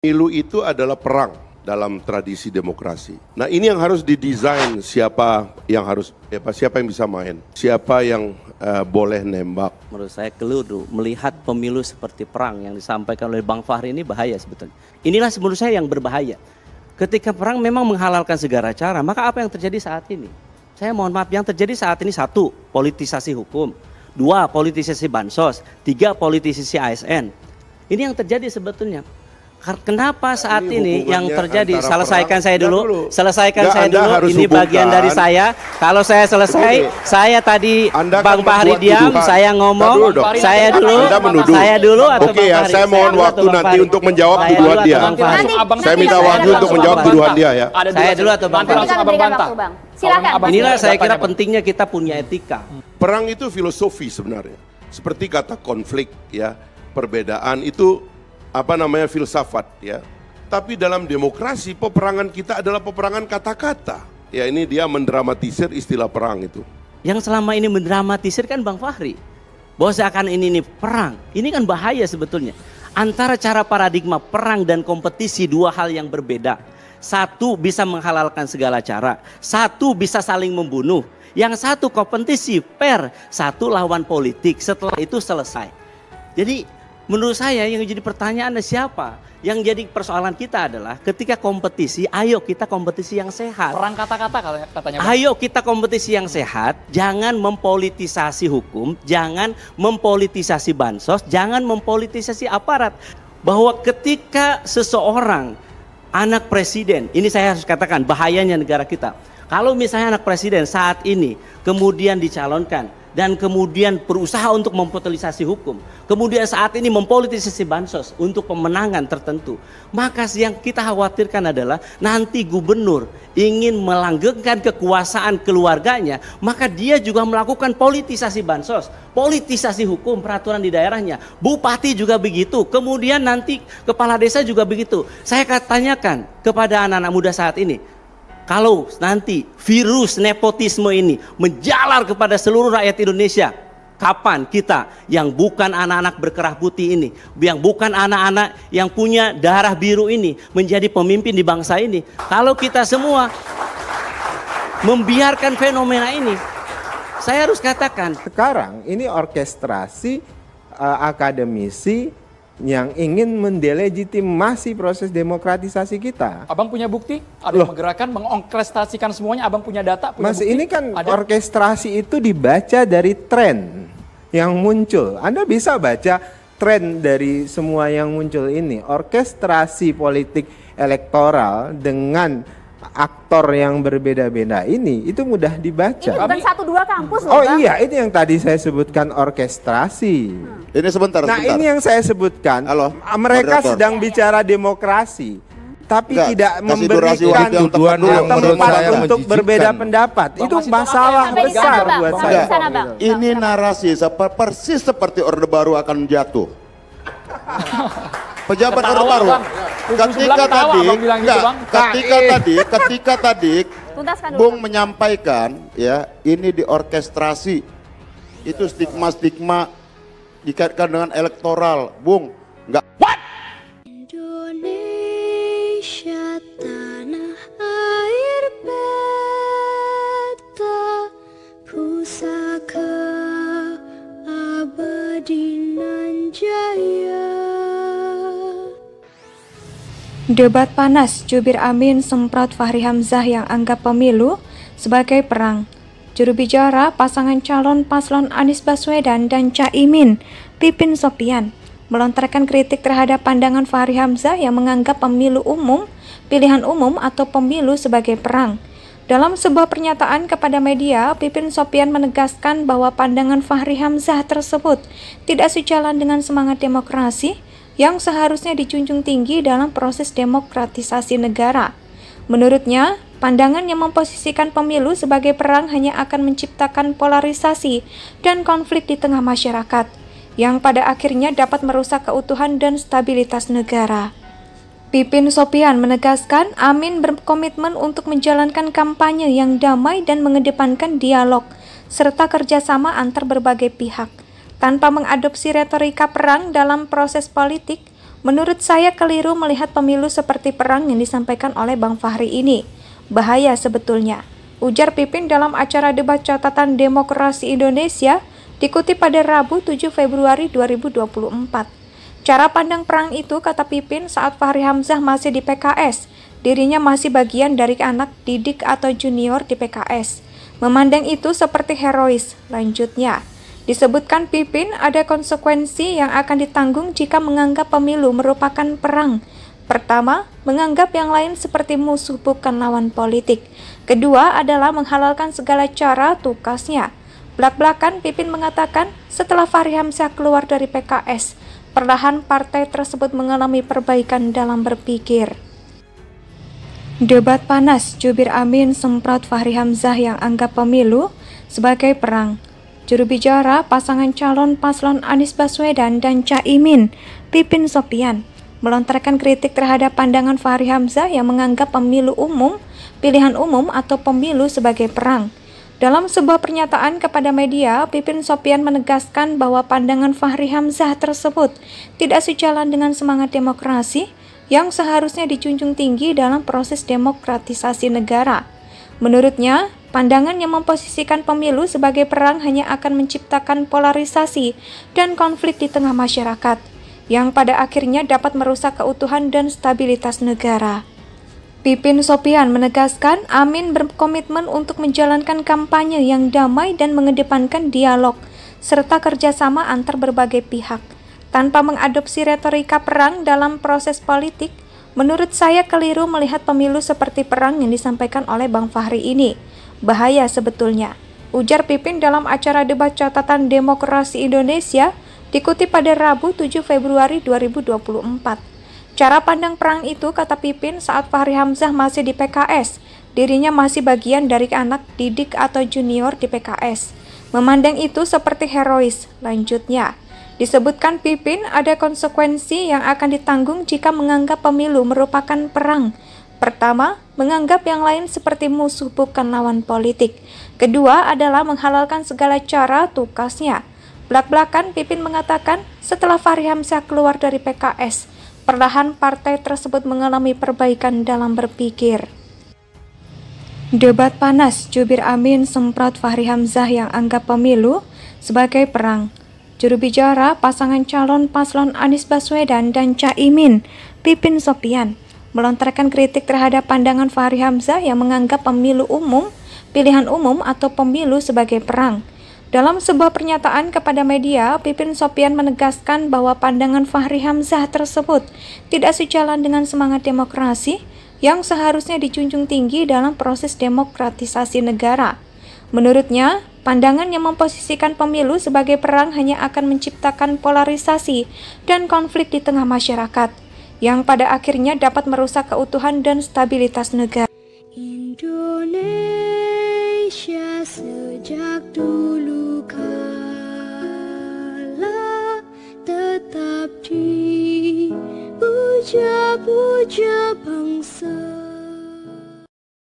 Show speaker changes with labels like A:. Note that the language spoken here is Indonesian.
A: Pemilu itu adalah perang dalam tradisi demokrasi. Nah, ini yang harus didesain siapa yang bisa main, siapa yang boleh nembak.
B: Menurut saya keliru melihat pemilu seperti perang yang disampaikan oleh Bang Fahri ini bahaya sebetulnya. Inilah menurut saya yang berbahaya. Ketika perang memang menghalalkan segala cara, maka apa yang terjadi saat ini? Saya mohon maaf, yang terjadi saat ini satu, politisasi hukum. Dua, politisasi bansos. Tiga, politisasi ASN. Ini yang terjadi sebetulnya. Kenapa saat ini yang terjadi? Selesaikan saya dulu. Selesaikan saya dulu. Ini bagian dari saya. Kalau saya selesai, saya tadi Bang Fahri diam, saya ngomong. Saya dulu atau
A: Oke ya, saya mohon waktu nanti untuk menjawab tuduhan dia. Saya minta waktu untuk menjawab tuduhan dia ya.
B: Saya dulu atau Bang Fahri?
C: Silakan.
B: Inilah saya kira pentingnya kita punya etika.
A: Perang itu filosofi sebenarnya. Seperti kata konflik ya, perbedaan itu filsafat ya. Tapi dalam demokrasi peperangan kita adalah peperangan kata-kata. Ya, ini dia mendramatisir istilah perang itu.
B: Yang selama ini mendramatisir kan Bang Fahri. Bahwa seakan ini perang. Ini kan bahaya sebetulnya. Antara cara paradigma perang dan kompetisi dua hal yang berbeda. Satu bisa menghalalkan segala cara. Satu bisa saling membunuh. Yang satu kompetisi fair. Satu lawan politik. Setelah itu selesai. Jadi menurut saya yang jadi pertanyaan adalah siapa? Yang jadi persoalan kita adalah ketika kompetisi, ayo kita kompetisi yang sehat.
C: Perang kata-kata katanya.
B: Ayo kita kompetisi yang sehat, jangan mempolitisasi hukum, jangan mempolitisasi bansos, jangan mempolitisasi aparat. Bahwa ketika seseorang, anak presiden, ini saya harus katakan bahayanya negara kita. Kalau misalnya anak presiden saat ini kemudian dicalonkan, dan kemudian berusaha untuk mempolitisasi hukum, kemudian saat ini mempolitisasi bansos untuk pemenangan tertentu, maka yang kita khawatirkan adalah nanti gubernur ingin melanggengkan kekuasaan keluarganya, maka dia juga melakukan politisasi bansos, politisasi hukum, peraturan di daerahnya. Bupati juga begitu, kemudian nanti kepala desa juga begitu. Saya tanyakan kepada anak-anak muda saat ini, kalau nanti virus nepotisme ini menjalar kepada seluruh rakyat Indonesia, kapan kita yang bukan anak-anak berkerah putih ini, yang bukan anak-anak yang punya darah biru ini menjadi pemimpin di bangsa ini? Kalau kita semua membiarkan fenomena ini, saya harus katakan.
D: Sekarang ini orkestrasi akademisi yang ingin mendelegitimasi proses demokratisasi kita.
C: Abang punya bukti? Ada yang menggerakkan, mengorkestrasikan semuanya, abang punya data? Punya
D: Mas,
C: bukti?
D: ini kan
C: ada?
D: Orkestrasi itu dibaca dari tren yang muncul. Anda bisa baca tren dari semua yang muncul ini. Orkestrasi politik elektoral dengan aktor yang berbeda-beda ini, itu mudah dibaca.
E: Ini bukan 1-2 kampus loh,
D: Oh
E: Bang.
D: iya, itu yang tadi saya sebutkan orkestrasi.
F: Ini sebentar.
D: Ini yang saya sebutkan.
F: Halo,
D: mereka
F: moderator.
D: sedang bicara demokrasi, tapi
F: Enggak,
D: tidak
F: kasih
D: memberikan
F: durasi waktu yang tepat dulu,
D: tempat
F: menurut saya
D: untuk
F: menjijikkan.
D: berbeda pendapat.
C: Bang,
D: Itu
C: masih
D: masalah
E: sampai di sana,
D: besar
E: Bang.
D: buat
E: Sampai
D: saya.
E: di sana, Bang.
F: Ini narasi persis seperti Orde Baru akan jatuh. Pejabat Orde Baru. Ketika tadi
E: Tuntaskan dulu,
F: Bung
E: Bang.
F: menyampaikan ya, ini diorkestrasi. Itu stigma-stigma dikaitkan dengan elektoral. Bung, enggak.
G: Indonesia tanah air beta, pusaka abadi nan jaya.
H: Debat panas, jubir Amin semprot Fahri Hamzah yang anggap pemilu sebagai perang. Juru bicara pasangan calon paslon Anies Baswedan dan Caimin, Pipin Sopian, melontarkan kritik terhadap pandangan Fahri Hamzah yang menganggap pemilu umum, pilihan umum atau pemilu sebagai perang. Dalam sebuah pernyataan kepada media, Pipin Sopian menegaskan bahwa pandangan Fahri Hamzah tersebut tidak sejalan dengan semangat demokrasi yang seharusnya dijunjung tinggi dalam proses demokratisasi negara. Menurutnya, pandangan yang memposisikan pemilu sebagai perang hanya akan menciptakan polarisasi dan konflik di tengah masyarakat, yang pada akhirnya dapat merusak keutuhan dan stabilitas negara. Pipin Sopian menegaskan Amin berkomitmen untuk menjalankan kampanye yang damai dan mengedepankan dialog, serta kerjasama antar berbagai pihak. Tanpa mengadopsi retorika perang dalam proses politik, Menurut saya keliru melihat pemilu seperti perang yang disampaikan oleh Bang Fahri ini. Bahaya sebetulnya, ujar Pipin dalam acara debat catatan Demokrasi Indonesia dikutip pada Rabu 7 Februari 2024. Cara pandang perang itu, kata Pipin, saat Fahri Hamzah masih di PKS, dirinya masih bagian dari anak didik atau junior di PKS. Memandang itu seperti herois, lanjutnya. Disebutkan Pipin ada konsekuensi yang akan ditanggung jika menganggap pemilu merupakan perang. Pertama, menganggap yang lain seperti musuh bukan lawan politik. Kedua adalah menghalalkan segala cara tukasnya. Belak-belakan Pipin mengatakan setelah Fahri Hamzah keluar dari PKS, perlahan partai tersebut mengalami perbaikan dalam berpikir. Debat panas, Jubir Amin semprot Fahri Hamzah yang anggap pemilu sebagai perang. Juru bicara pasangan calon paslon Anies Baswedan dan Caimin, Pipin Sopian, melontarkan kritik terhadap pandangan Fahri Hamzah yang menganggap pemilu umum, pilihan umum atau pemilu sebagai perang. Dalam sebuah pernyataan kepada media, Pipin Sopian menegaskan bahwa pandangan Fahri Hamzah tersebut tidak sejalan dengan semangat demokrasi yang seharusnya dijunjung tinggi dalam proses demokratisasi negara. Menurutnya, pandangan yang memposisikan pemilu sebagai perang hanya akan menciptakan polarisasi dan konflik di tengah masyarakat, yang pada akhirnya dapat merusak keutuhan dan stabilitas negara. Pipin Sopian menegaskan Amin berkomitmen untuk menjalankan kampanye yang damai dan mengedepankan dialog, serta kerjasama antar berbagai pihak. Tanpa mengadopsi retorika perang dalam proses politik, menurut saya keliru melihat pemilu seperti perang yang disampaikan oleh Bang Fahri ini. Bahaya sebetulnya, ujar Pipin dalam acara debat catatan Demokrasi Indonesia dikutip pada Rabu 7 Februari 2024. Cara pandang perang itu, kata Pipin, saat Fahri Hamzah masih di PKS, dirinya masih bagian dari anak didik atau junior di PKS. Memandang itu seperti herois, lanjutnya. Disebutkan Pipin ada konsekuensi yang akan ditanggung jika menganggap pemilu merupakan perang. Pertama, menganggap yang lain seperti musuh bukan lawan politik. Kedua adalah menghalalkan segala cara tukasnya. Belak-belakan Pipin mengatakan setelah Fahri Hamzah keluar dari PKS, perlahan partai tersebut mengalami perbaikan dalam berpikir. Debat panas, Jubir Amin semprot Fahri Hamzah yang anggap pemilu sebagai perang. Juru bicara pasangan calon paslon Anies Baswedan dan Caimin, Pipin Sopian, melontarkan kritik terhadap pandangan Fahri Hamzah yang menganggap pemilu umum, pilihan umum atau pemilu sebagai perang. Dalam sebuah pernyataan kepada media, Pipin Sopian menegaskan bahwa pandangan Fahri Hamzah tersebut tidak sejalan dengan semangat demokrasi yang seharusnya dijunjung tinggi dalam proses demokratisasi negara. Menurutnya, pandangan yang memposisikan pemilu sebagai perang hanya akan menciptakan polarisasi dan konflik di tengah masyarakat, yang pada akhirnya dapat merusak keutuhan dan stabilitas negara.
G: Indonesia sejak dulu kala tetap dipuja-puja.